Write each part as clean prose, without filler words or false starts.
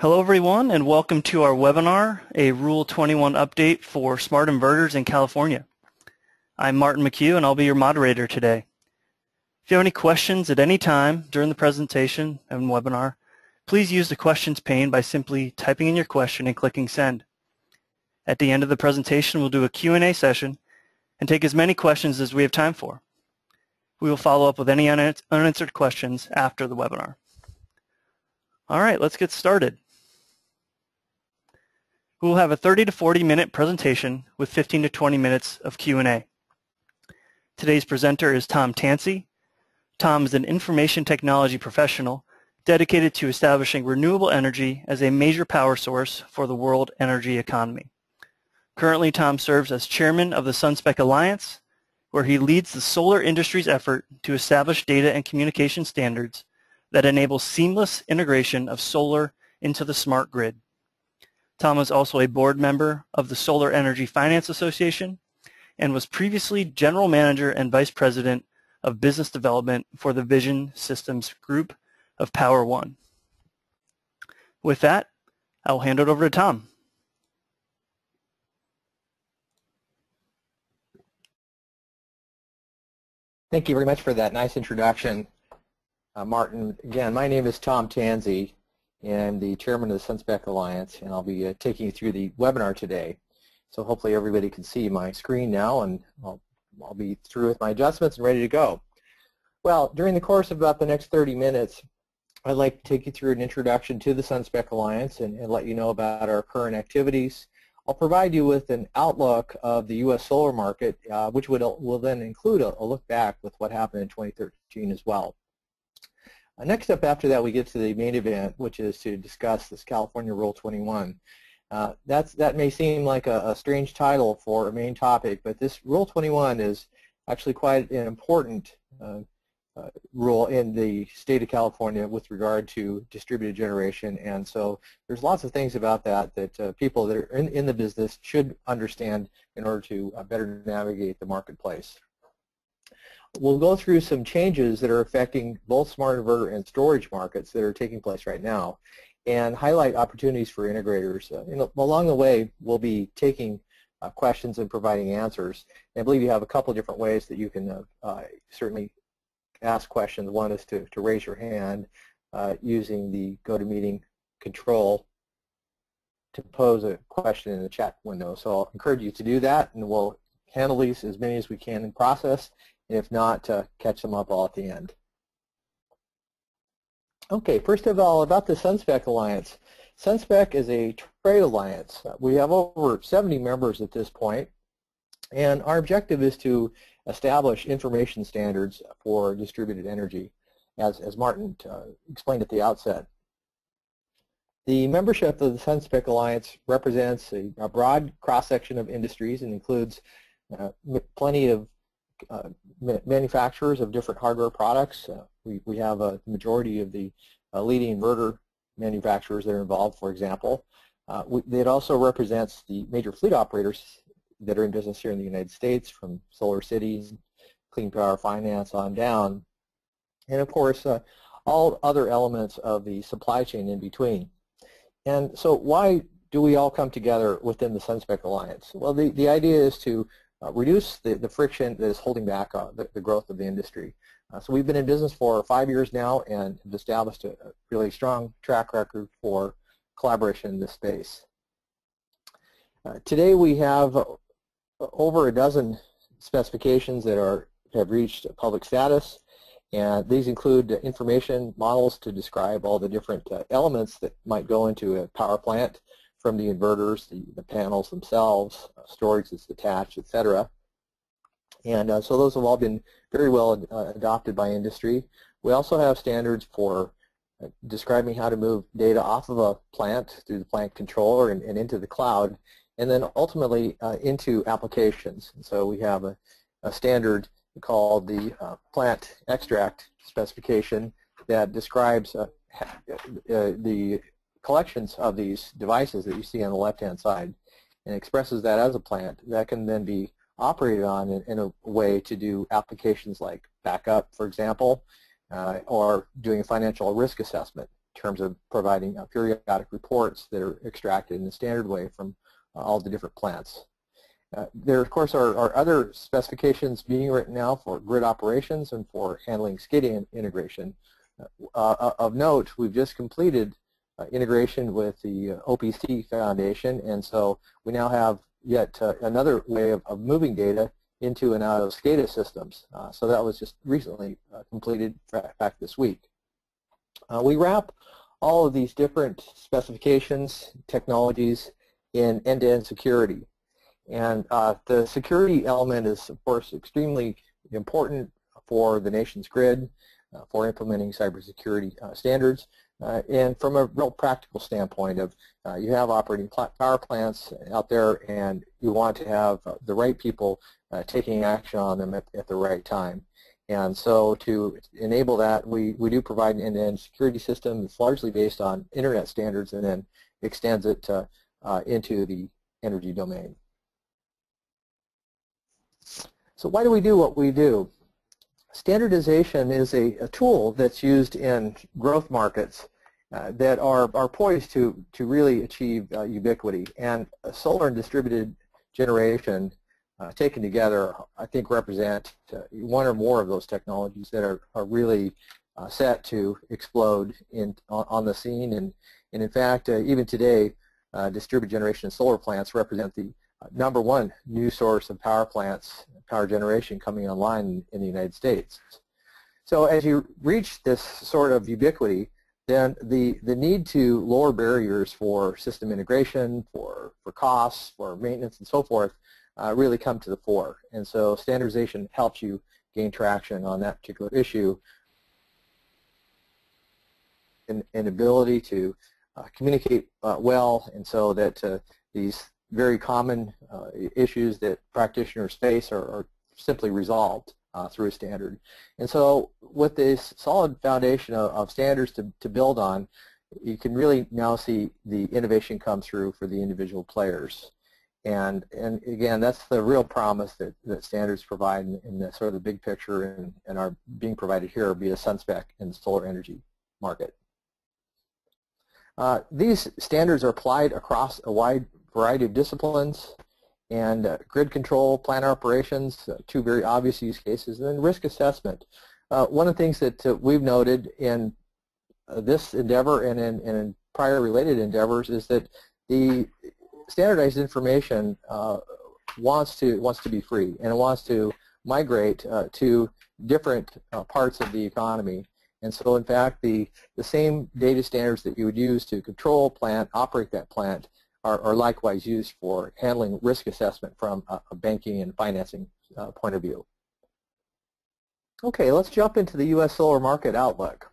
Hello everyone and welcome to our webinar, a Rule 21 update for smart inverters in California. I'm Martin McHugh and I'll be your moderator today. If you have any questions at any time during the presentation and webinar, please use the questions pane by simply typing in your question and clicking send. At the end of the presentation, we'll do a Q&A session and take as many questions as we have time for. We will follow up with any unanswered questions after the webinar. All right, let's get started. We will have a 30 to 40 minute presentation with 15 to 20 minutes of Q&A. Today's presenter is Tom Tansey. Tom is an information technology professional dedicated to establishing renewable energy as a major power source for the world energy economy. Currently, Tom serves as chairman of the Sunspec Alliance, where he leads the solar industry's effort to establish data and communication standards that enable seamless integration of solar into the smart grid. Tom is also a board member of the Solar Energy Finance Association and was previously general manager and vice president of business development for the Vision Systems Group of Power One. With that, I will hand it over to Tom. Thank you very much for that nice introduction, Martin. Again, my name is Tom Tansey, and I'm the chairman of the Sunspec Alliance, and I'll be taking you through the webinar today. So hopefully everybody can see my screen now, and I'll be through with my adjustments and ready to go. Well, during the course of about the next 30 minutes, I'd like to take you through an introduction to the Sunspec Alliance and let you know about our current activities. I'll provide you with an outlook of the U.S. solar market, which will then include a look back with what happened in 2013 as well. Next up after that, we get to the main event, which is to discuss this California Rule 21. That may seem like a strange title for a main topic, but this Rule 21 is actually quite an important rule in the state of California with regard to distributed generation, and so there's lots of things about that people that are in the business should understand in order to better navigate the marketplace. We'll go through some changes that are affecting both smart inverter and storage markets that are taking place right now and highlight opportunities for integrators. Along the way, we'll be taking questions and providing answers. And I believe you have a couple of different ways that you can certainly ask questions. One is to raise your hand using the GoToMeeting control to pose a question in the chat window. So I'll encourage you to do that, and we'll handle these as many as we can in process. If not, catch them up all at the end. Okay, first of all, about the Sunspec Alliance. Sunspec is a trade alliance. We have over 70 members at this point, and our objective is to establish information standards for distributed energy, as Martin explained at the outset. The membership of the Sunspec Alliance represents a broad cross-section of industries and includes plenty of manufacturers of different hardware products. We have a majority of the leading inverter manufacturers that are involved, for example. It also represents the major fleet operators that are in business here in the United States, from Solar Cities, Clean Power Finance on down, and of course all other elements of the supply chain in between. And so why do we all come together within the Sunspec Alliance? Well, the idea is to reduce the friction that is holding back the growth of the industry. So we've been in business for 5 years now and have established a really strong track record for collaboration in this space. Today we have over a dozen specifications that have reached public status, and these include information models to describe all the different elements that might go into a power plant, from the inverters, the panels themselves, storage that's attached, etc. And so those have all been very well adopted by industry. We also have standards for describing how to move data off of a plant through the plant controller and into the cloud, and then ultimately into applications. And so we have a standard called the plant extract specification that describes the collections of these devices that you see on the left-hand side and expresses that as a plant that can then be operated on in a way to do applications like backup, for example, or doing a financial risk assessment. terms of providing periodic reports that are extracted in a standard way from all the different plants. There, of course, are other specifications being written now for grid operations and for handling SCADA integration. Of note, we've just completed integration with the OPC Foundation, and so we now have yet another way of moving data into and out of SCADA systems. So that was just recently completed back this week. We wrap all of these different specifications, technologies in end-to-end security. And the security element is, of course, extremely important for the nation's grid, for implementing cybersecurity standards, and from a real practical standpoint of you have operating power plants out there, and you want to have the right people taking action on them at the right time. And so to enable that, we do provide an end-to-end security system that's largely based on internet standards and then extends it into the energy domain. So why do we do what we do? Standardization is a tool that's used in growth markets that are poised to really achieve ubiquity. And solar and distributed generation taken together, I think, represent one or more of those technologies that are really set to explode on the scene. And in fact, even today, distributed generation solar plants represent the #1 new source of power generation coming online in the United States. So as you reach this sort of ubiquity, then the need to lower barriers for system integration, for costs, for maintenance, and so forth, really come to the fore. And so standardization helps you gain traction on that particular issue. An ability to communicate well, and so that these very common issues that practitioners face are simply resolved through a standard. And so with this solid foundation of standards to build on, you can really now see the innovation come through for the individual players. And again, that's the real promise that standards provide in the sort of the big picture and are being provided here via Sunspec in the solar energy market. These standards are applied across a wide variety of disciplines, and grid control, plant operations, two very obvious use cases, and then risk assessment. One of the things that we've noted in this endeavor and in prior related endeavors is that the standardized information wants to be free, and it wants to migrate to different parts of the economy. And so in fact, the same data standards that you would use to control a plant, operate that plant, are likewise used for handling risk assessment from a banking and financing point of view. Okay, let's jump into the U.S. solar market outlook.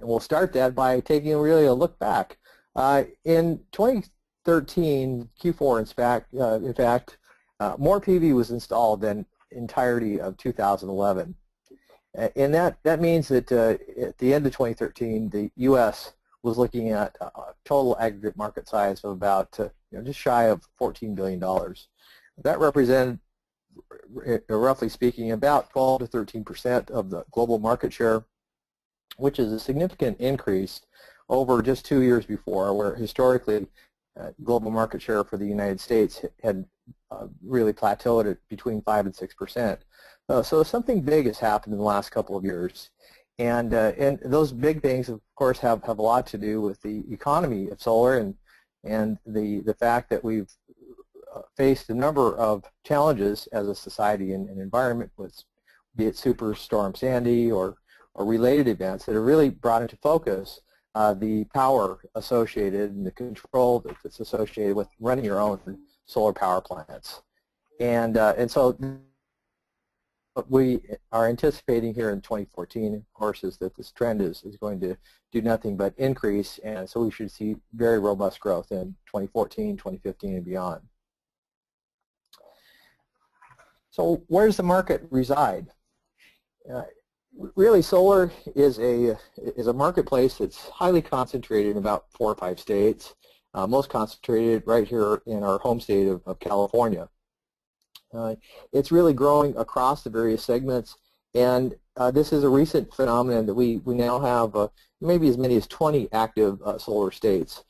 We'll start that by taking really a look back. In 2013, Q4 in fact, more PV was installed than entirety of 2011. And that means that at the end of 2013, the U.S. was looking at a total aggregate market size of about just shy of $14 billion. That represented, roughly speaking, about 12 to 13% of the global market share, which is a significant increase over just 2 years before, where historically global market share for the United States had really plateaued at between 5 and 6%. So something big has happened in the last couple of years. And those big things, of course, have a lot to do with the economy of solar and the fact that we've faced a number of challenges as a society and environment, with be it Superstorm Sandy or related events that have really brought into focus the power associated and the control that's associated with running your own solar power plants. And so what we are anticipating here in 2014, of course, is that this trend is going to do nothing but increase, and so we should see very robust growth in 2014, 2015, and beyond. So where does the market reside? Really, solar is a marketplace that's highly concentrated in about 4 or 5 states, most concentrated right here in our home state of California. It's really growing across the various segments, and this is a recent phenomenon that we now have maybe as many as 20 active solar states.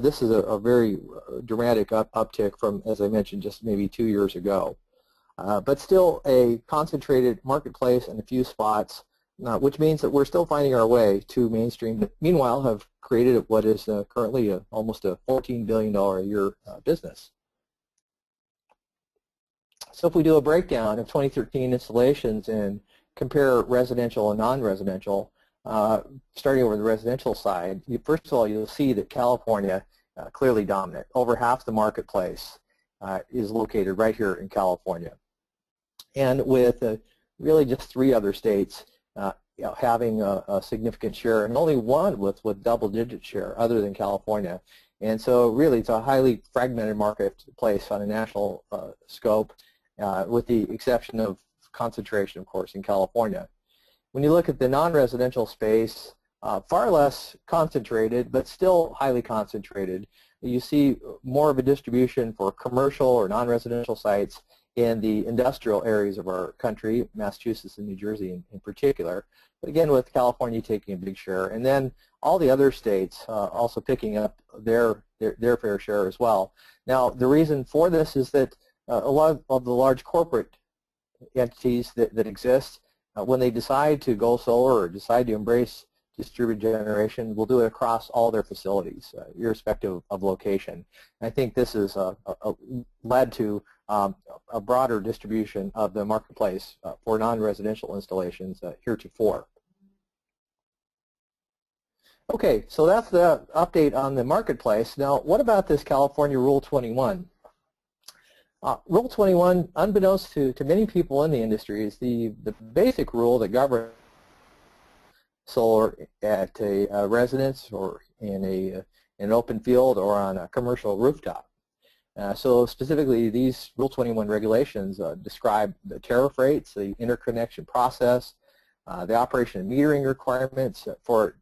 This is a very dramatic uptick from, as I mentioned, just maybe 2 years ago. But still a concentrated marketplace in a few spots, which means that we're still finding our way to mainstream, but meanwhile have created what is currently almost a $14 billion a year business. So if we do a breakdown of 2013 installations and compare residential and non-residential, starting over the residential side, first of all, you'll see that California clearly dominant. Over half the marketplace is located right here in California. And with really just 3 other states having a significant share, and only one with double-digit share other than California. And so really it's a highly fragmented marketplace on a national scope, with the exception of concentration, of course, in California. When you look at the non-residential space, far less concentrated, but still highly concentrated. You see more of a distribution for commercial or non-residential sites in the industrial areas of our country, Massachusetts and New Jersey in particular, but again with California taking a big share, and then all the other states also picking up their fair share as well. Now the reason for this is that a lot of the large corporate entities that exist, when they decide to go solar or decide to embrace distributed generation, will do it across all their facilities, irrespective of location. And I think this has led to a broader distribution of the marketplace for non-residential installations heretofore. Okay, so that's the update on the marketplace. Now, what about this California Rule 21? Rule 21, unbeknownst to many people in the industry, is the basic rule that governs solar at a residence or in an open field or on a commercial rooftop. So specifically, these Rule 21 regulations describe the tariff rates, the interconnection process, the operation and metering requirements for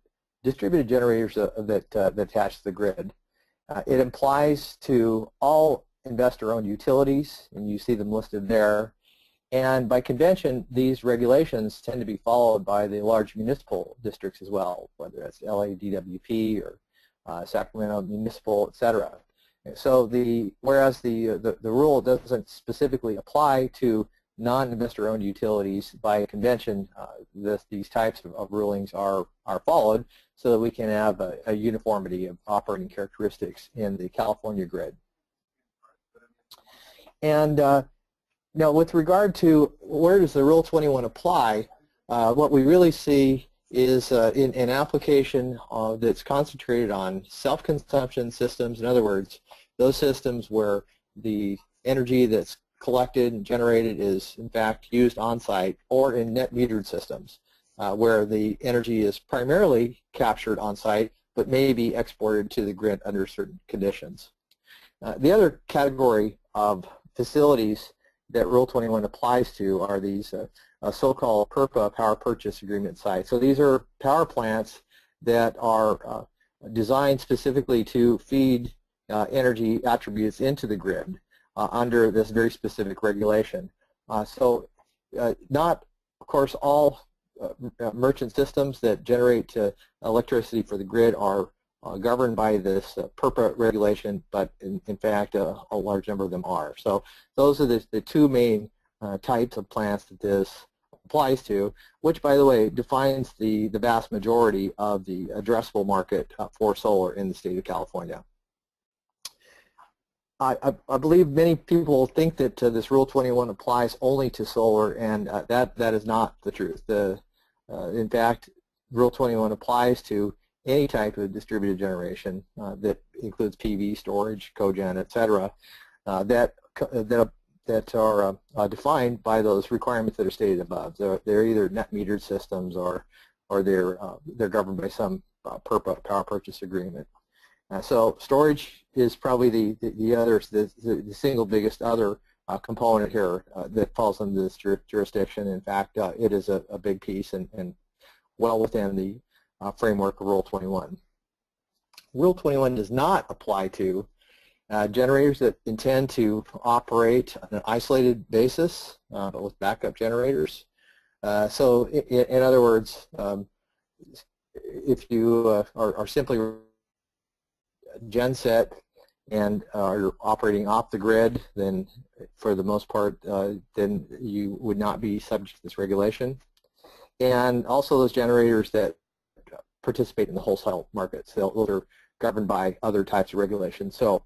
distributed generators that attach to the grid. It applies to all investor-owned utilities, and you see them listed there. And by convention, these regulations tend to be followed by the large municipal districts as well, whether it's LA DWP or Sacramento Municipal, etc. So whereas the rule doesn't specifically apply to non-investor-owned utilities, by convention, these types of rulings are followed so that we can have a uniformity of operating characteristics in the California grid. And now, with regard to where does the Rule 21 apply, what we really see is in an application that's concentrated on self-consumption systems. In other words, those systems where the energy that's collected and generated is in fact used on-site, or in net metered systems where the energy is primarily captured on-site but may be exported to the grid under certain conditions. The other category of facilities that Rule 21 applies to are these so-called PURPA, power purchase agreement sites. So these are power plants that are designed specifically to feed energy attributes into the grid under this very specific regulation. So not, of course, all merchant systems that generate electricity for the grid are governed by this PURPA regulation, but in fact a large number of them are. So those are the 2 main types of plants that this applies to, which, by the way, defines the vast majority of the addressable market for solar in the state of California. I believe many people think that this Rule 21 applies only to solar, and that is not the truth. In fact, Rule 21 applies to any type of distributed generation that includes PV, storage, cogen, etc., that are defined by those requirements that are stated above. They're either net metered systems or they're governed by some PURPA, power purchase agreement. So storage is probably the single biggest other component here that falls under this jurisdiction. In fact, it is a big piece and well within the framework of Rule 21. Rule 21 does not apply to generators that intend to operate on an isolated basis, but with backup generators. So in other words, if you are simply genset and are operating off the grid, then for the most part, then you would not be subject to this regulation. And also those generators that participate in the wholesale market, so those are governed by other types of regulations. So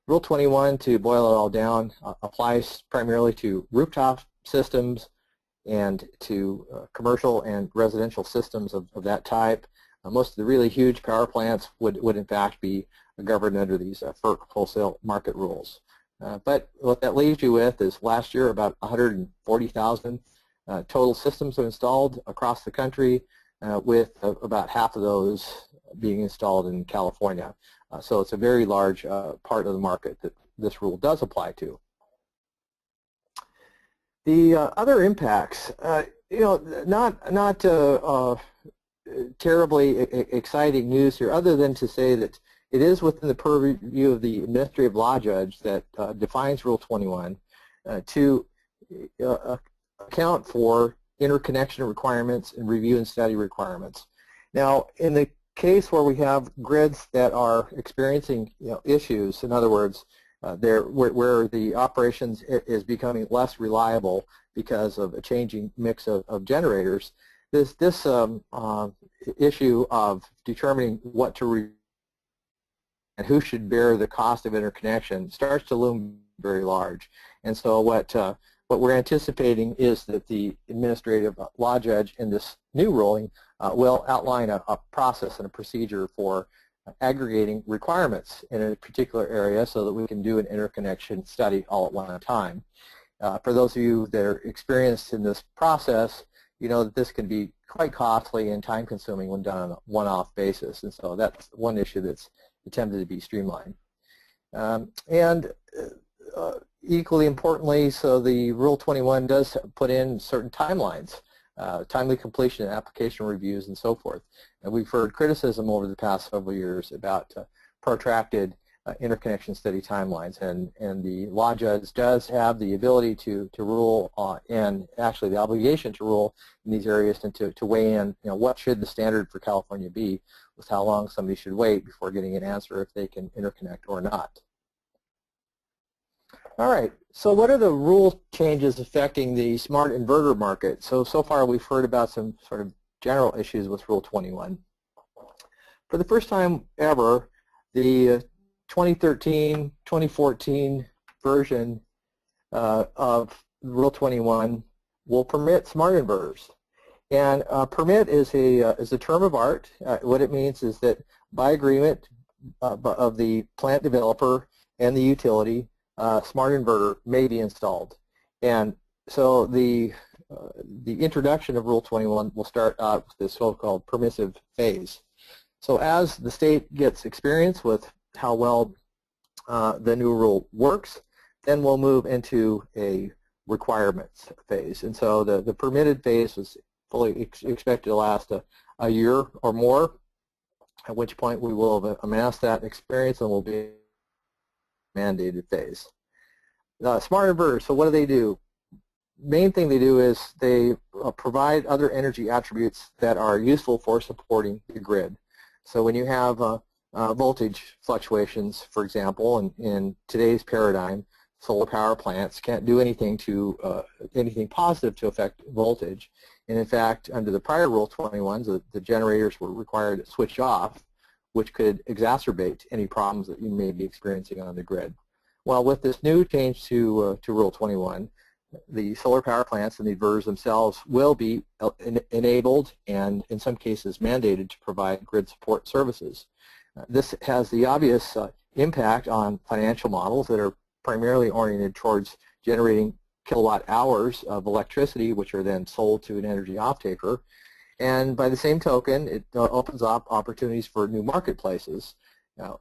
Rule 21, to boil it all down, applies primarily to rooftop systems and to commercial and residential systems of that type. Most of the really huge power plants would in fact be governed under these FERC wholesale market rules. But what that leaves you with is last year about 140,000 total systems were installed across the country, with about half of those being installed in California. So it's a very large part of the market that this rule does apply to. The other impacts, not terribly exciting news here, other than to say that it is within the purview of the administrative law judge that defines Rule 21 to account for interconnection requirements and review and study requirements. Now, in the case where we have grids that are experiencing issues, in other words, where the operations is becoming less reliable because of a changing mix of generators, this issue of determining what to and who should bear the cost of interconnection starts to loom very large. And so what we're anticipating is that the administrative law judge in this new ruling will outline a process and a procedure for aggregating requirements in a particular area so that we can do an interconnection study all at one time. For those of you that are experienced in this process, you know that this can be quite costly and time-consuming when done on a one-off basis, and so that's one issue that's attempted to be streamlined. Equally importantly, so the Rule 21 does put in certain timelines, timely completion and application reviews and so forth. And we've heard criticism over the past several years about protracted interconnection study timelines, and the law judge does have the ability to rule and actually the obligation to rule in these areas and to weigh in, what should the standard for California be with how long somebody should wait before getting an answer if they can interconnect or not. All right, so what are the rule changes affecting the smart inverter market? So far we've heard about some sort of general issues with Rule 21. For the first time ever, the 2013-2014 version of Rule 21 will permit smart inverters. And permit is a term of art. What it means is that by agreement of the plant developer and the utility, smart inverter may be installed. And so the introduction of Rule 21 will start out with this so-called permissive phase. So as the state gets experience with how well the new rule works, then we'll move into a requirements phase. And so the permitted phase is fully expected to last a year or more, at which point we will have amassed that experience and we'll be in a mandated phase. Smart inverters, so what do? Main thing they do is they provide other energy attributes that are useful for supporting the grid. So when you have voltage fluctuations, for example, in today's paradigm, solar power plants can't do anything positive to affect voltage. And in fact, under the prior Rule 21s, the generators were required to switch off, which could exacerbate any problems that you may be experiencing on the grid. Well, with this new change to Rule 21, the solar power plants and the inverters themselves will be enabled and in some cases mandated to provide grid support services. This has the obvious impact on financial models that are primarily oriented towards generating kilowatt hours of electricity, which are then sold to an energy off-taker. And by the same token, it opens up opportunities for new marketplaces. Now,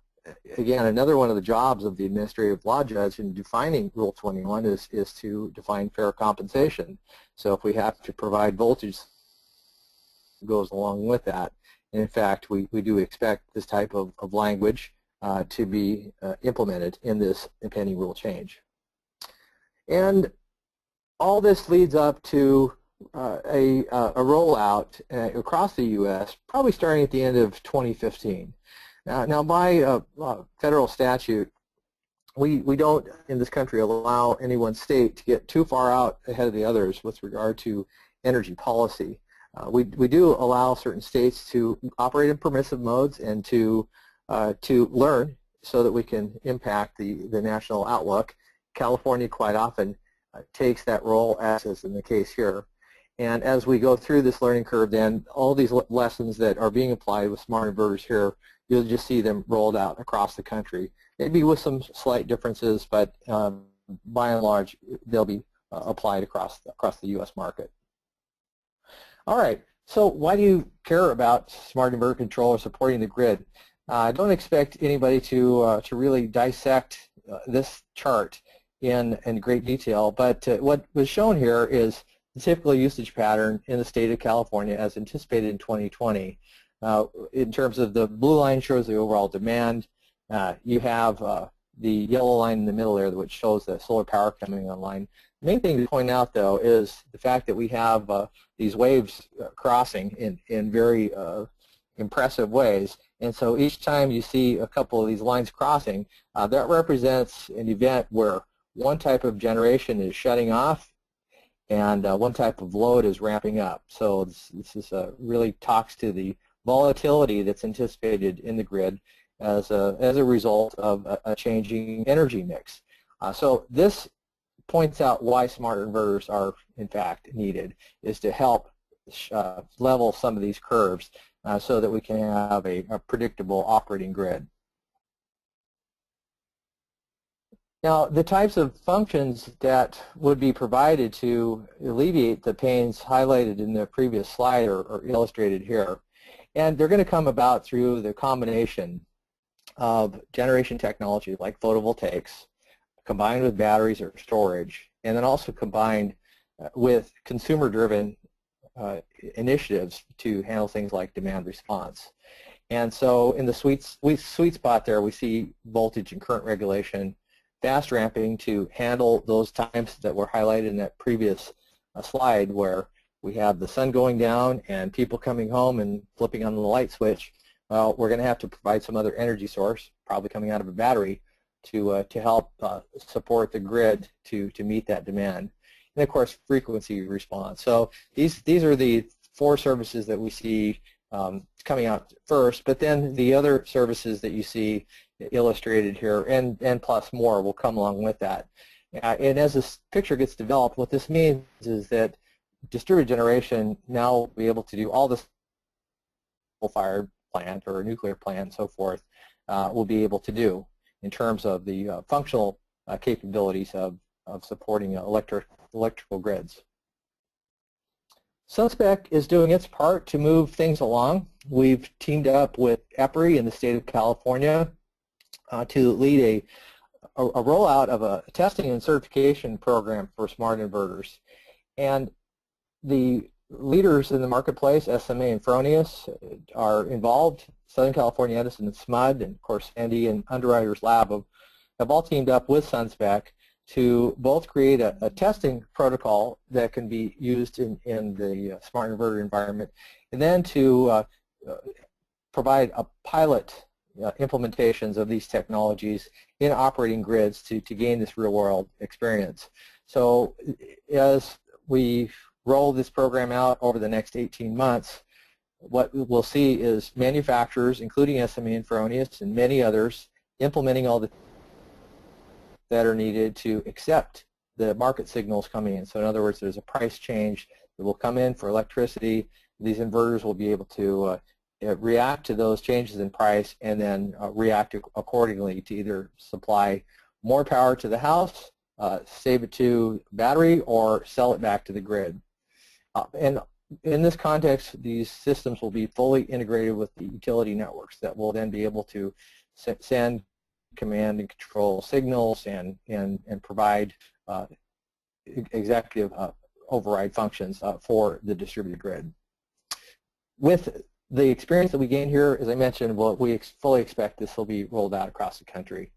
again, another one of the jobs of the administrative law judge in defining Rule 21 is to define fair compensation. So if we have to provide voltage that goes along with that, and in fact, we do expect this type of language to be implemented in this impending rule change. And all this leads up to a rollout across the U.S. probably starting at the end of 2015. Now by federal statute, we don't in this country allow any one state to get too far out ahead of the others with regard to energy policy. We do allow certain states to operate in permissive modes and to learn so that we can impact the national outlook. California quite often takes that role, as is in the case here. And as we go through this learning curve, then all these lessons that are being applied with smart inverters here, you'll just see them rolled out across the country. Maybe with some slight differences, but by and large, they'll be applied across the U.S. market. All right, so why do you care about smart inverter controller supporting the grid? I don't expect anybody to really dissect this chart in great detail, but what was shown here is the typical usage pattern in the state of California as anticipated in 2020. In terms of the blue line shows the overall demand. You have the yellow line in the middle there, which shows the solar power coming online. The main thing to point out, though, is the fact that we have these waves crossing in very impressive ways. And so each time you see a couple of these lines crossing, that represents an event where one type of generation is shutting off and one type of load is ramping up. So this is really talks to the volatility that's anticipated in the grid as a result of a changing energy mix. So this points out why smart inverters are in fact needed, is to help level some of these curves so that we can have a predictable operating grid. Now, the types of functions that would be provided to alleviate the pains highlighted in the previous slide are illustrated here. And they're going to come about through the combination of generation technology like photovoltaics, combined with batteries or storage, and then also combined with consumer-driven initiatives to handle things like demand response. And so in the sweet spot there, we see voltage and current regulation, fast ramping to handle those times that were highlighted in that previous slide where we have the sun going down and people coming home and flipping on the light switch. Well, we're going to have to provide some other energy source, probably coming out of a battery, to help support the grid to meet that demand. And of course, frequency response. So these are the four services that we see coming out first, but then the other services that you see illustrated here and plus more will come along with that. And as this picture gets developed, what this means is that distributed generation now will be able to do all this coal-fired plant or a nuclear plant and so forth will be able to do in terms of the functional capabilities of supporting electrical grids. Sunspec is doing its part to move things along. We've teamed up with EPRI in the state of California to lead a rollout of a testing and certification program for smart inverters. And the leaders in the marketplace, SMA and Fronius, are involved. Southern California Edison and SMUD, and of course Sandy and Underwriters Lab have all teamed up with Sunspec to both create a testing protocol that can be used in the smart inverter environment, and then to provide a pilot implementations of these technologies in operating grids to gain this real-world experience. So as we roll this program out over the next 18 months, what we'll see is manufacturers, including SMA and Fronius and many others, implementing all the that are needed to accept the market signals coming in. So in other words, there's a price change that will come in for electricity. These inverters will be able to react to those changes in price and then react accordingly to either supply more power to the house, save it to battery, or sell it back to the grid. And in this context, these systems will be fully integrated with the utility networks that will then be able to send command and control signals and provide executive override functions for the distributed grid. With the experience that we gain here, as I mentioned, we fully expect this will be rolled out across the country.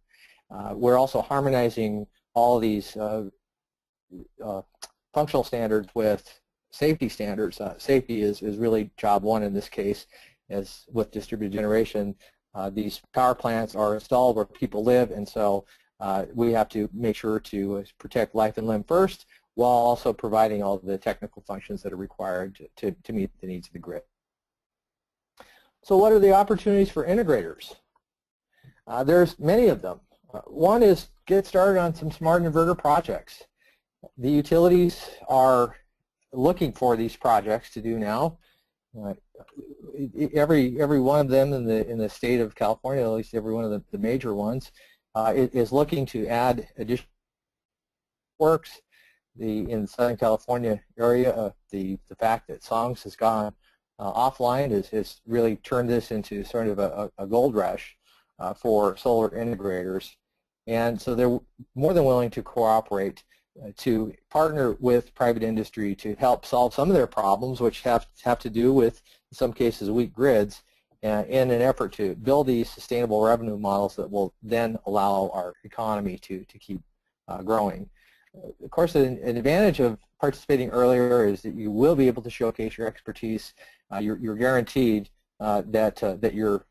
We're also harmonizing all of these functional standards with safety standards. Safety is really job one in this case, as with distributed generation. These power plants are installed where people live, and so we have to make sure to protect life and limb first, while also providing all the technical functions that are required to meet the needs of the grid. So what are the opportunities for integrators? There's many of them. One is get started on some smart inverter projects. The utilities are looking for these projects to do now. Every one of them in the state of California, at least every one of the major ones, is looking to add additional works. In the Southern California area, the fact that SONGS has gone offline has really turned this into sort of a gold rush for solar integrators, and so they're more than willing to cooperate to partner with private industry to help solve some of their problems, which have to do with, in some cases, weak grids, in an effort to build these sustainable revenue models that will then allow our economy to keep growing. Of course, an advantage of participating earlier is that you will be able to showcase your expertise. You're guaranteed that your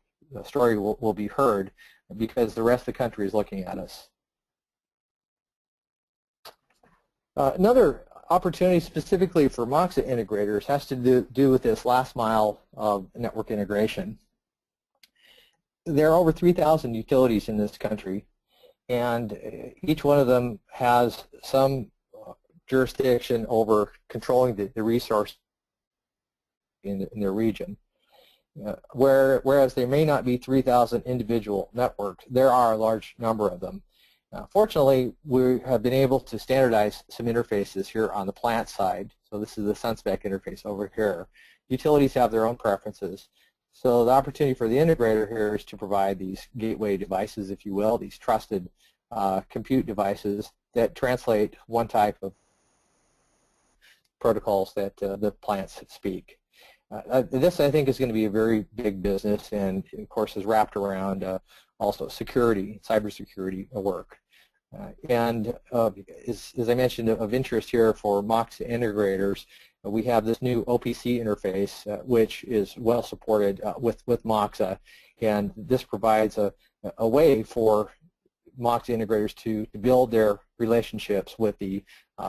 story will be heard because the rest of the country is looking at us. Another opportunity specifically for Moxa integrators has to do with this last mile of network integration. There are over 3,000 utilities in this country, and each one of them has some jurisdiction over controlling the resource in their region. Whereas there may not be 3,000 individual networks, there are a large number of them. Fortunately, we have been able to standardize some interfaces here on the plant side. So this is the Sunspec interface over here. Utilities have their own preferences. So the opportunity for the integrator here is to provide these gateway devices, if you will, these trusted compute devices that translate one type of protocols that the plants speak. This, I think, is going to be a very big business, and of course is wrapped around also security, cybersecurity work. And as I mentioned, of interest here for Moxa integrators, we have this new OPC interface, which is well supported with Moxa, and this provides a way for Moxa integrators to build their relationships with the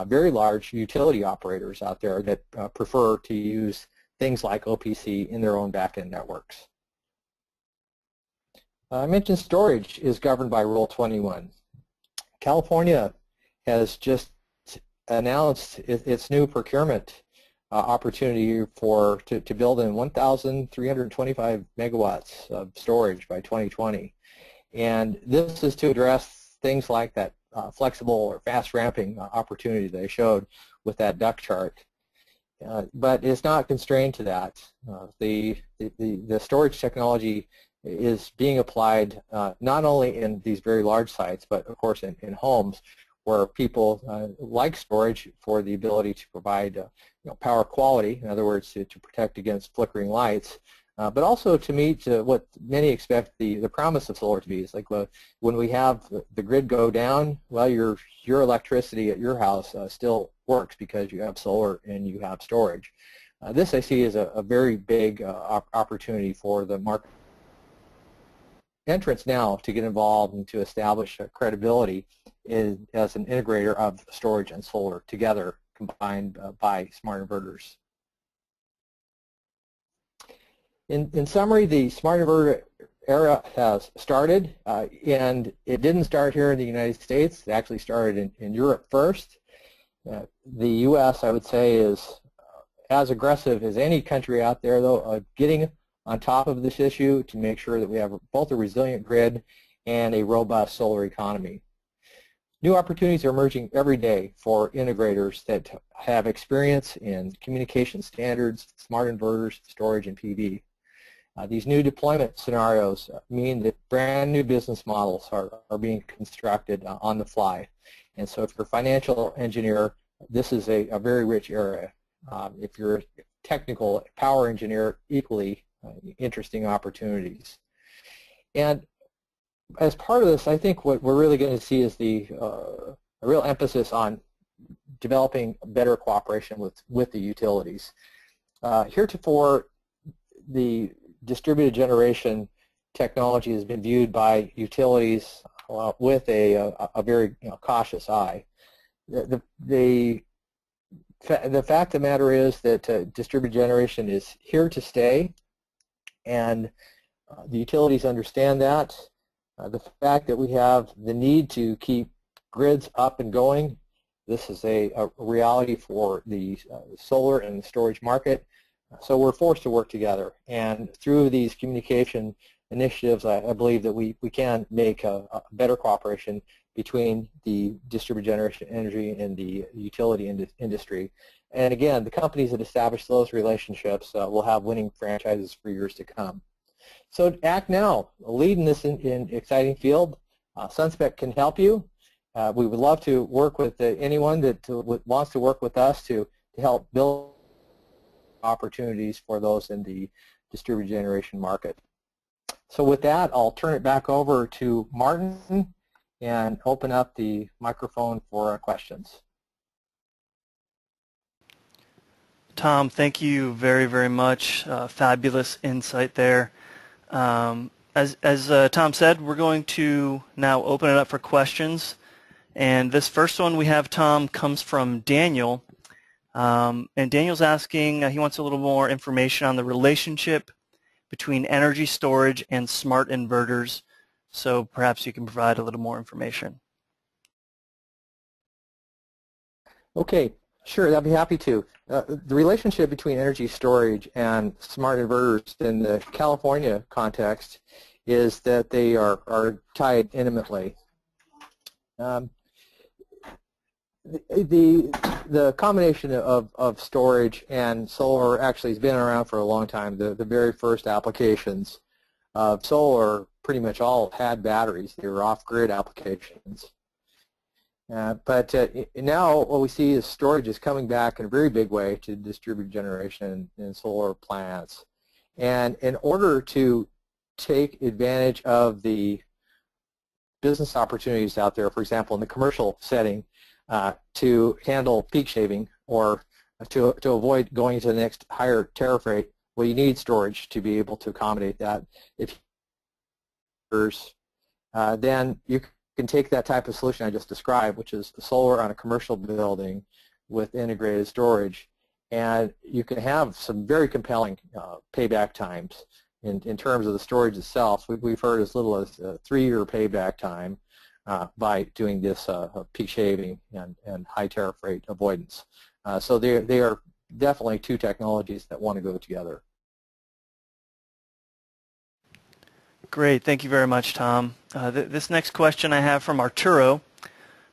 very large utility operators out there that prefer to use things like OPC in their own back-end networks. I mentioned storage is governed by Rule 21. California has just announced its new procurement opportunity to build in 1,325 megawatts of storage by 2020. And this is to address things like that flexible or fast ramping opportunity that I showed with that duck chart. But it's not constrained to that. The storage technology is being applied not only in these very large sites, but of course in homes where people like storage for the ability to provide power quality, in other words, to protect against flickering lights, but also to meet what many expect the promise of solar to be. It's like when we have the grid go down, well, your electricity at your house still works because you have solar and you have storage. This I see as a very big opportunity for the market entrance now to get involved and to establish credibility as an integrator of storage and solar together, combined by smart inverters. In summary, the smart inverter era has started, and it didn't start here in the United States. It actually started in Europe first. The U.S., I would say, is as aggressive as any country out there, though, getting on top of this issue to make sure that we have both a resilient grid and a robust solar economy. New opportunities are emerging every day for integrators that have experience in communication standards, smart inverters, storage, and PV. These new deployment scenarios mean that brand new business models are being constructed on the fly. And so if you're a financial engineer, this is a very rich area. If you're a technical power engineer, equally interesting opportunities. And as part of this, I think what we're really going to see is a real emphasis on developing better cooperation with the utilities. Heretofore, the distributed generation technology has been viewed by utilities with a very cautious eye. The fact of the matter is that distributed generation is here to stay, and the utilities understand that. The fact that we have the need to keep grids up and going, this is a reality for the solar and storage market. So we're forced to work together, and through these communication initiatives, I believe that we can make a better cooperation between the distributed generation energy and the utility industry. And again, the companies that establish those relationships will have winning franchises for years to come. So act now, lead in this in exciting field. Sunspec can help you. We would love to work with anyone that wants to work with us to help build opportunities for those in the distributed generation market. So with that, I'll turn it back over to Martin and open up the microphone for questions. Tom, thank you very, very much. Fabulous insight there. As Tom said, we're going to now open it up for questions. And this first one we have, Tom, comes from Daniel. And Daniel's asking, he wants a little more information on the relationship between energy storage and smart inverters. So perhaps you can provide a little more information. Okay, sure, I'd be happy to. The relationship between energy storage and smart inverters in the California context is that they are tied intimately. The combination of storage and solar actually has been around for a long time. The very first applications of solar pretty much all had batteries. They were off-grid applications. But now what we see is storage is coming back in a very big way to distributed generation and solar plants. And in order to take advantage of the business opportunities out there, for example, in the commercial setting, to handle peak shaving or to avoid going to the next higher tariff rate, well, you need storage to be able to accommodate that. If then you can take that type of solution I just described, which is solar on a commercial building with integrated storage, and you can have some very compelling payback times in terms of the storage itself. We've heard as little as a 3-year payback time by doing this peak shaving and high tariff rate avoidance. So they are definitely two technologies that want to go together. Great, thank you very much, Tom. This next question I have from Arturo.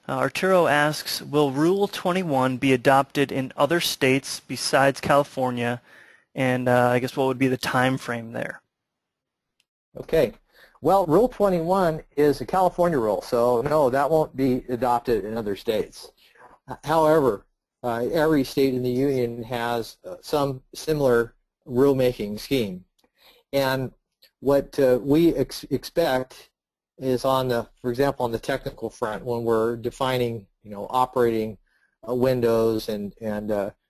Arturo asks, will Rule 21 be adopted in other states besides California? And I guess what would be the time frame there? Okay. Well, Rule 21 is a California rule, so no, that won't be adopted in other states. However, every state in the union has some similar rulemaking scheme. And what we expect is on the, for example, on the technical front, when we're defining, operating windows and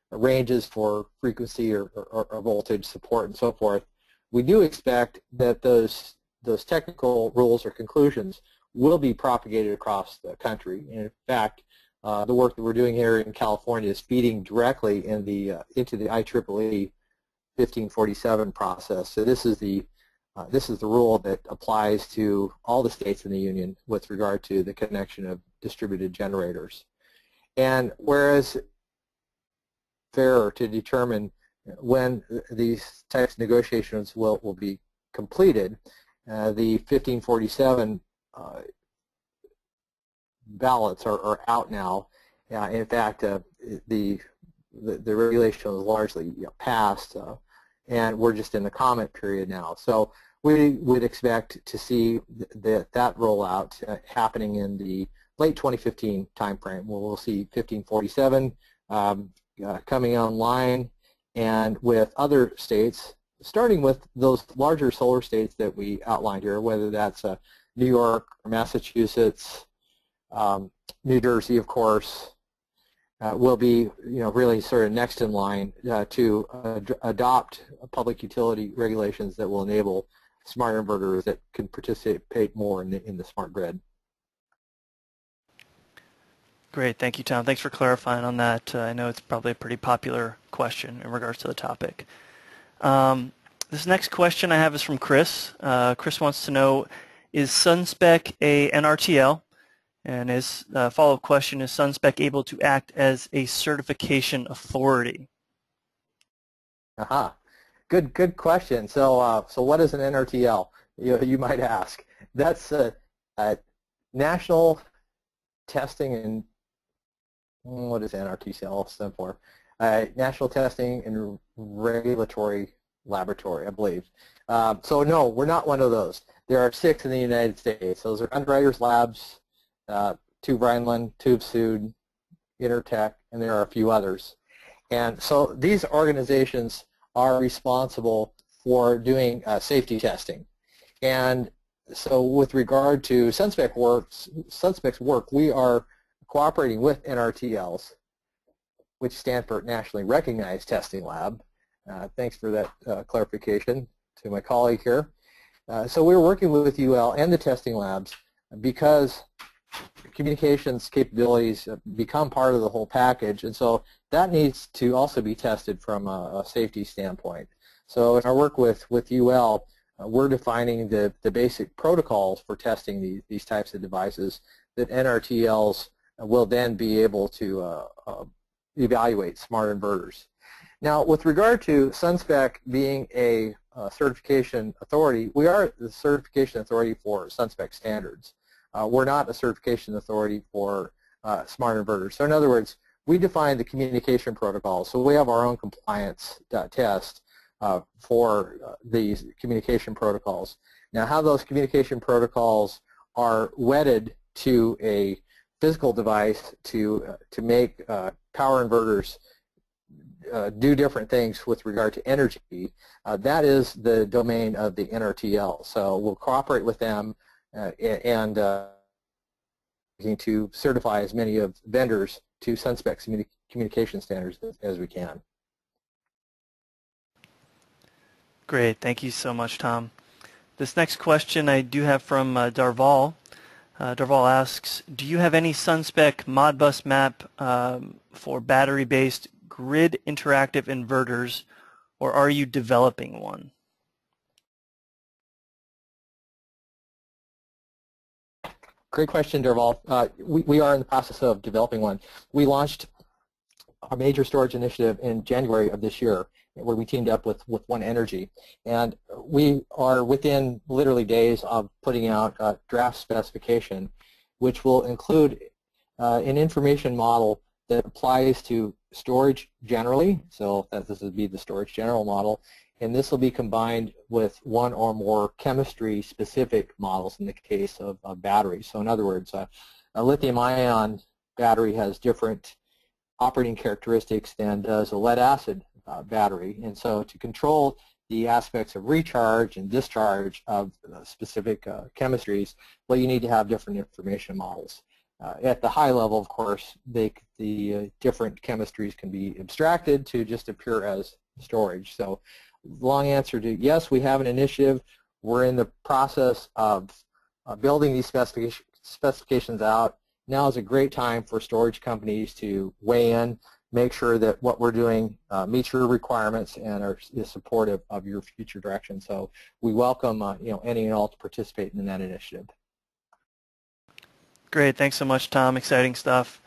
ranges for frequency or voltage support and so forth, we do expect that those technical rules or conclusions will be propagated across the country. And in fact, the work that we're doing here in California is feeding directly into the IEEE 1547 process. So this is the rule that applies to all the states in the union with regard to the connection of distributed generators. And whereas fairer to determine when these types of negotiations will be completed, the 1547 ballots are out now. In fact, the regulation was largely passed, and we're just in the comment period now. So we would expect to see that rollout happening in the late 2015 timeframe, where we'll see 1547 coming online, and with other states, starting with those larger solar states that we outlined here, whether that's New York, or Massachusetts, New Jersey, of course, will be, really sort of next in line to adopt public utility regulations that will enable smart inverters that can participate more in the smart grid. Great, thank you, Tom. Thanks for clarifying on that. I know it's probably a pretty popular question in regards to the topic. This next question I have is from Chris. Chris wants to know, is Sunspec a NRTL? And his follow-up question is, Sunspec able to act as a certification authority? Aha, good question. So what is an NRTL? You might ask. That's a National Testing and what does NRTL stand for? National Testing and Regulatory Laboratory, I believe. So no, we're not one of those. There are 6 in the United States. Those are Underwriters Labs, Tube Rhineland, Tube Sud, Intertech, and there are a few others. And so these organizations are responsible for doing safety testing. And so with regard to Sunspec's work, we are cooperating with NRTLs, which stand for Nationally Recognized Testing Lab. Thanks for that clarification to my colleague here. So we're working with UL and the testing labs because communications capabilities become part of the whole package, and so that needs to also be tested from a safety standpoint. So in our work with UL, we're defining the basic protocols for testing these types of devices that NRTLs will then be able to evaluate smart inverters. Now, with regard to Sunspec being a certification authority, we are the certification authority for Sunspec standards. We're not a certification authority for smart inverters. So in other words, we define the communication protocols. So we have our own compliance test for these communication protocols. Now, how those communication protocols are wedded to a physical device to make power inverters do different things with regard to energy, that is the domain of the NRTL. So we'll cooperate with them and to certify as many of vendors to Sunspec communication standards as we can. Great, thank you so much, Tom. This next question I do have from Darval. Darval asks, do you have any Sunspec Modbus map for battery-based grid interactive inverters, or are you developing one? Great question, Darval. We are in the process of developing one. We launched a major storage initiative in January of this year, where we teamed up with One Energy, and we are within literally days of putting out a draft specification, which will include an information model that applies to storage generally. So this would be the storage general model, and this will be combined with one or more chemistry-specific models in the case of batteries. So in other words, a lithium-ion battery has different operating characteristics than does a lead-acid battery, and so to control the aspects of recharge and discharge of specific chemistries, well, you need to have different information models. At the high level, of course, the different chemistries can be abstracted to just appear as storage. So long answer to yes, we have an initiative. We're in the process of building these specifications out. Now is a great time for storage companies to weigh in, make sure that what we're doing meets your requirements and is supportive of your future direction. So we welcome any and all to participate in that initiative. Great, thanks so much, Tom. Exciting stuff.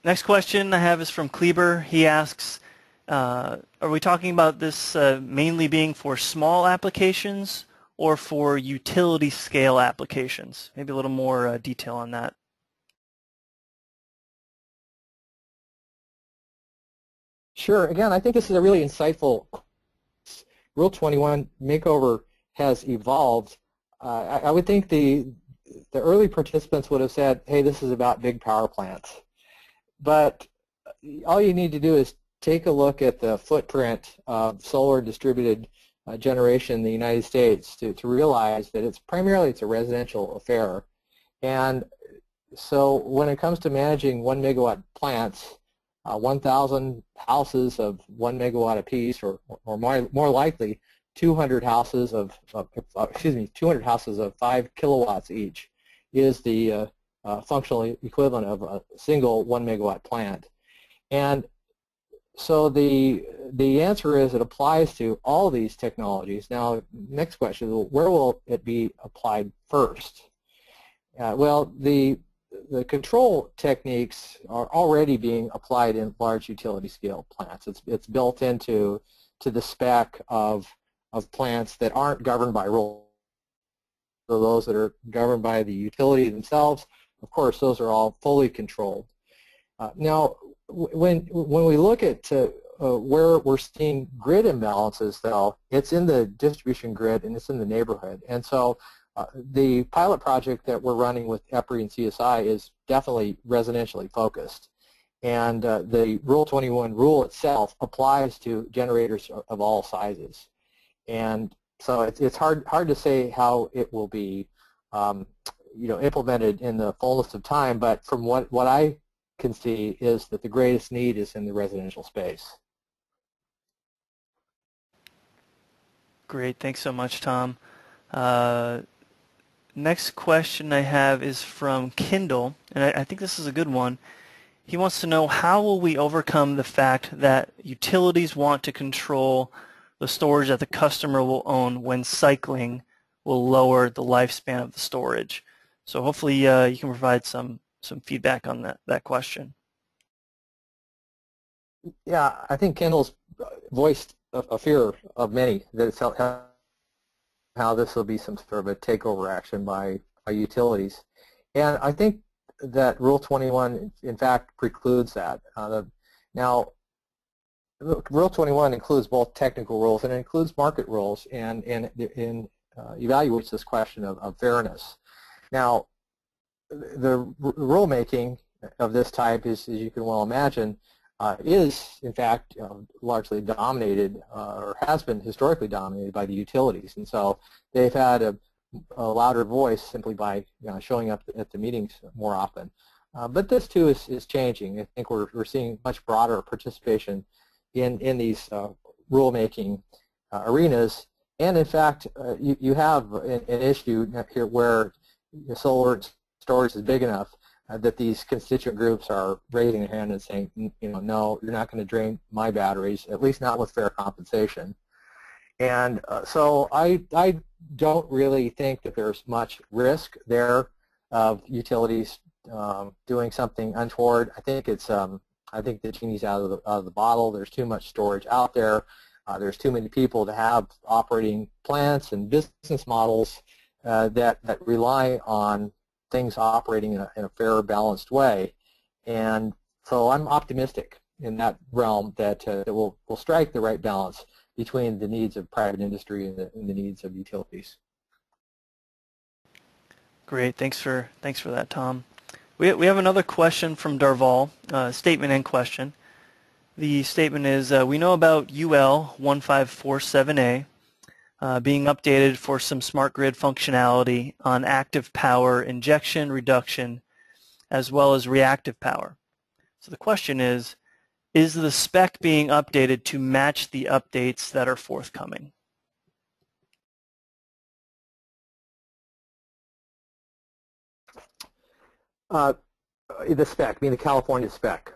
Next question I have is from Kleber. He asks, are we talking about this mainly being for small applications or for utility scale applications? Maybe a little more detail on that. Sure. Again, I think this is a really insightful. Rule 21 makeover has evolved. I would think the early participants would have said, hey, this is about big power plants. But all you need to do is take a look at the footprint of solar distributed generation in the United States to realize that it's primarily a residential affair. And so when it comes to managing 1 megawatt plants, 1,000 houses of 1 megawatt apiece, or more likely 200 houses of 200 houses of 5 kilowatts each, is the functional equivalent of a single 1 megawatt plant. And so the answer is it applies to all these technologies. Now, next question, where will it be applied first? Well, the control techniques are already being applied in large utility scale plants. It's built into the spec of plants that aren't governed by rules. So those that are governed by the utility themselves, of course, those are all fully controlled. Now, when we look at where we're seeing grid imbalances, though, it's in the distribution grid and it's in the neighborhood. And so the pilot project that we're running with EPRI and CSI is definitely residentially focused. And the Rule 21 rule itself applies to generators of all sizes. And so it's hard to say how it will be implemented in the fullness of time, but from what I can see is that the greatest need is in the residential space. Great, thanks so much, Tom. Next question I have is from Kindle, and I think this is a good one. He wants to know, how will we overcome the fact that utilities want to control the storage that the customer will own when cycling will lower the lifespan of the storage? So hopefully you can provide some feedback on that question. Yeah, I think Kendall's voiced a fear of many that it's how this will be some sort of a takeover action by utilities. And I think that Rule 21, in fact, precludes that. Now, Rule 21 includes both technical rules and it includes market rules and evaluates this question of fairness. Now, the rulemaking of this type is, as you can well imagine, is in fact largely dominated or has been historically dominated by the utilities, and so they've had a louder voice simply by showing up at the meetings more often. But this too is changing. I think we're seeing much broader participation in these rulemaking arenas, and in fact you have an issue here where solar storage is big enough that these constituent groups are raising their hand and saying, no, you're not going to drain my batteries, at least not with fair compensation. And so I don't really think that there's much risk there of utilities doing something untoward. I think it's I think the genie's out of the bottle. There's too much storage out there. There's too many people to have operating plants and business models that rely on things operating in a fair, balanced way. And so I'm optimistic in that realm that we'll strike the right balance between the needs of private industry and the needs of utilities. Great, thanks for that, Tom. We have another question from Darval, statement and question. The statement is, we know about UL 1547A being updated for some smart grid functionality on active power injection, reduction, as well as reactive power. So the question is the spec being updated to match the updates that are forthcoming? The spec, meaning the California spec.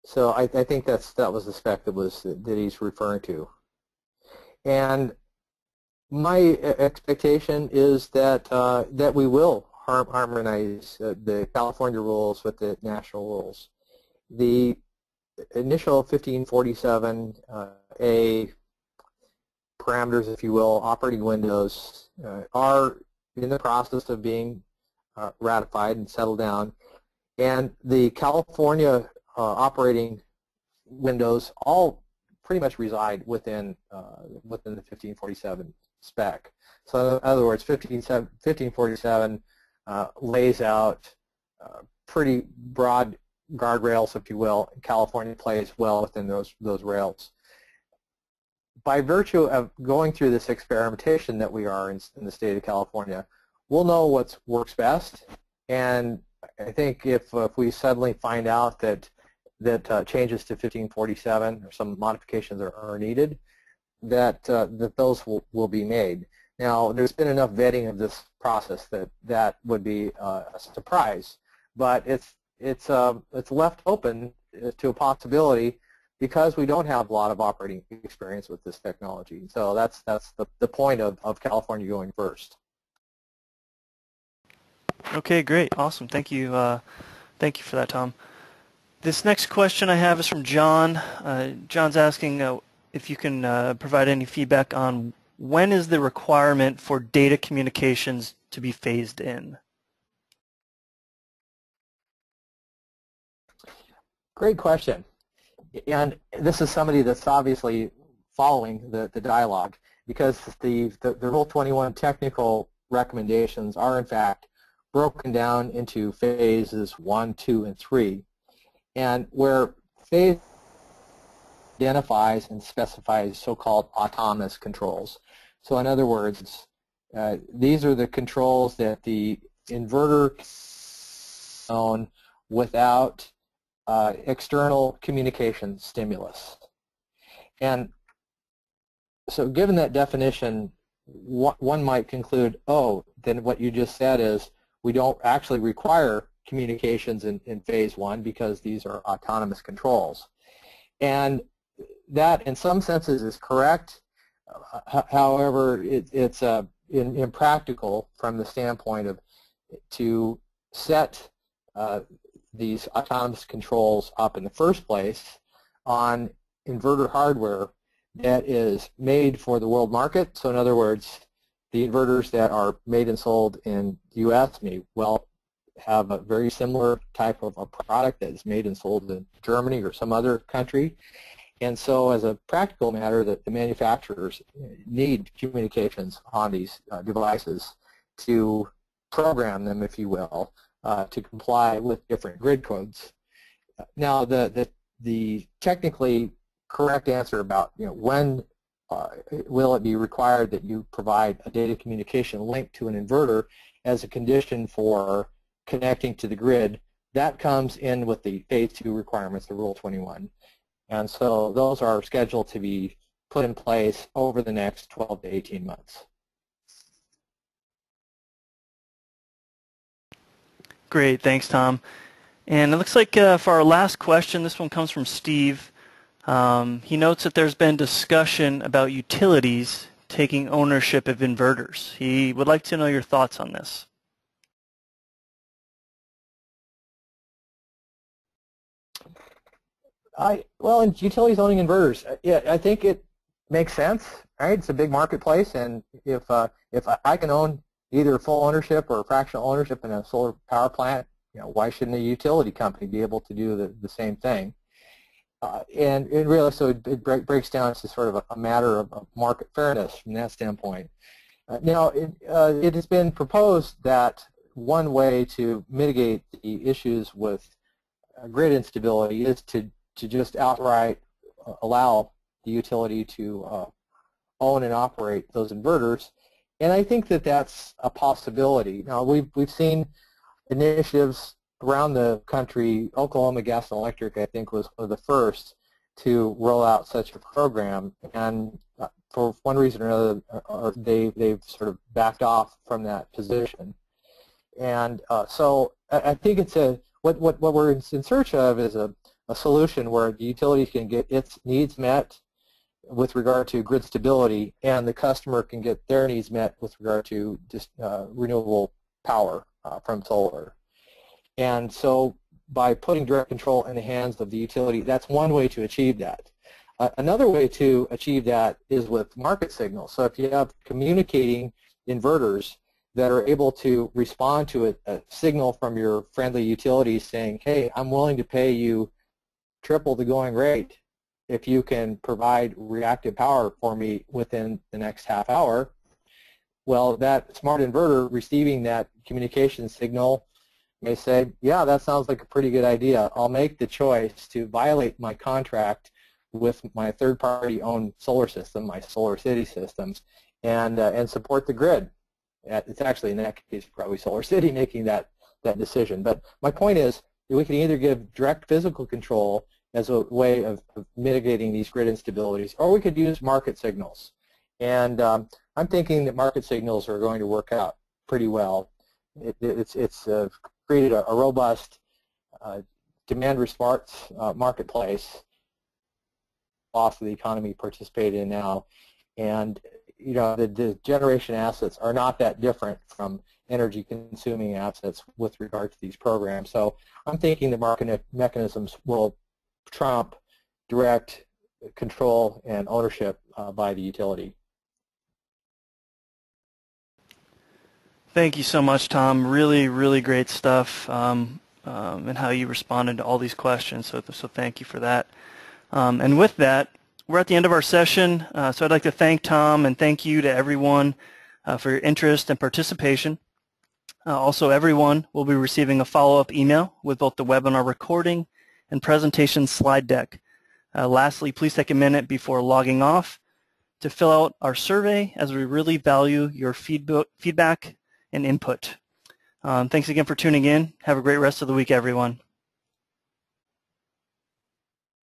So I think that was the spec that he's referring to. And my expectation is that that we will harmonize the California rules with the national rules. The initial 1547A parameters, if you will, operating windows, are in the process of being ratified and settled down, and the California operating windows all pretty much reside within the 1547 spec. So in other words, 1547 lays out pretty broad guardrails, if you will, and California plays well within those rails. By virtue of going through this experimentation that we are in the state of California, we'll know what works best, and I think if we suddenly find out that changes to 1547 or some modifications are needed, that those will be made. Now, there's been enough vetting of this process that would be a surprise, but it's left open to a possibility because we don't have a lot of operating experience with this technology. So that's the point of California going first. Okay, great, awesome. Thank you for that, Tom. This next question I have is from John. John's asking if you can provide any feedback on when is the requirement for data communications to be phased in? Great question. And this is somebody that's obviously following the dialogue, because the Rule 21 technical recommendations are in fact broken down into phases 1, 2, and 3. And where phase identifies and specifies so-called autonomous controls. So in other words, these are the controls that the inverter can own without external communication stimulus. And so given that definition, one might conclude, oh, then what you just said is we don't actually require communications in phase 1 because these are autonomous controls. And that in some senses is correct. However, it's impractical from the standpoint of to set these autonomous controls up in the first place on inverter hardware that is made for the world market. So in other words, the inverters that are made and sold in the U.S. may well have a very similar type of a product that is made and sold in Germany or some other country. And so as a practical matter, that the manufacturers need communications on these devices to program them, if you will, to comply with different grid codes. Now, the technically correct answer about when will it be required that you provide a data communication link to an inverter as a condition for connecting to the grid, that comes in with the phase 2 requirements of Rule 21. And so those are scheduled to be put in place over the next 12 to 18 months. Great, thanks, Tom. And it looks like for our last question, this one comes from Steve. He notes that there's been discussion about utilities taking ownership of inverters. He would like to know your thoughts on this. Well, in utilities owning inverters, yeah, I think it makes sense. Right? It's a big marketplace, and if I can own either full ownership or fractional ownership in a solar power plant, why shouldn't a utility company be able to do the same thing? And really, so it breaks down to sort of a matter of market fairness from that standpoint. Now, it has been proposed that one way to mitigate the issues with grid instability is to just outright allow the utility to own and operate those inverters. And I think that that's a possibility. Now, we've seen initiatives around the country. Oklahoma Gas and Electric, I think, was the first to roll out such a program. And for one reason or another, they've sort of backed off from that position. And so I think it's what we're in search of is a solution where the utility can get its needs met with regard to grid stability, and the customer can get their needs met with regard to just renewable power from solar. And so by putting direct control in the hands of the utility, that's one way to achieve that. Another way to achieve that is with market signals. So if you have communicating inverters that are able to respond to a signal from your friendly utility saying, hey, I'm willing to pay you triple the going rate if you can provide reactive power for me within the next half hour, well, that smart inverter receiving that communication signal may say, yeah, that sounds like a pretty good idea. I'll make the choice to violate my contract with my third-party owned solar system, my Solar City systems, and support the grid. It's actually, in that case, probably Solar City making that that decision. But my point is that we can either give direct physical control as a way of mitigating these grid instabilities, or we could use market signals. And I'm thinking that market signals are going to work out pretty well. It's created a robust demand response marketplace off of the economy participated in now. And you know, the generation assets are not that different from energy consuming assets with regard to these programs. So I'm thinking the market mechanisms will trump direct control and ownership by the utility. Thank you so much, Tom. Really, really great stuff, and how you responded to all these questions. So thank you for that. And with that, we're at the end of our session. So I'd like to thank Tom and thank you to everyone for your interest and participation. Also, everyone will be receiving a follow-up email with both the webinar recording and presentation slide deck. Lastly, please take a minute before logging off to fill out our survey, as we really value your feedback and input. Thanks again for tuning in. Have a great rest of the week, everyone.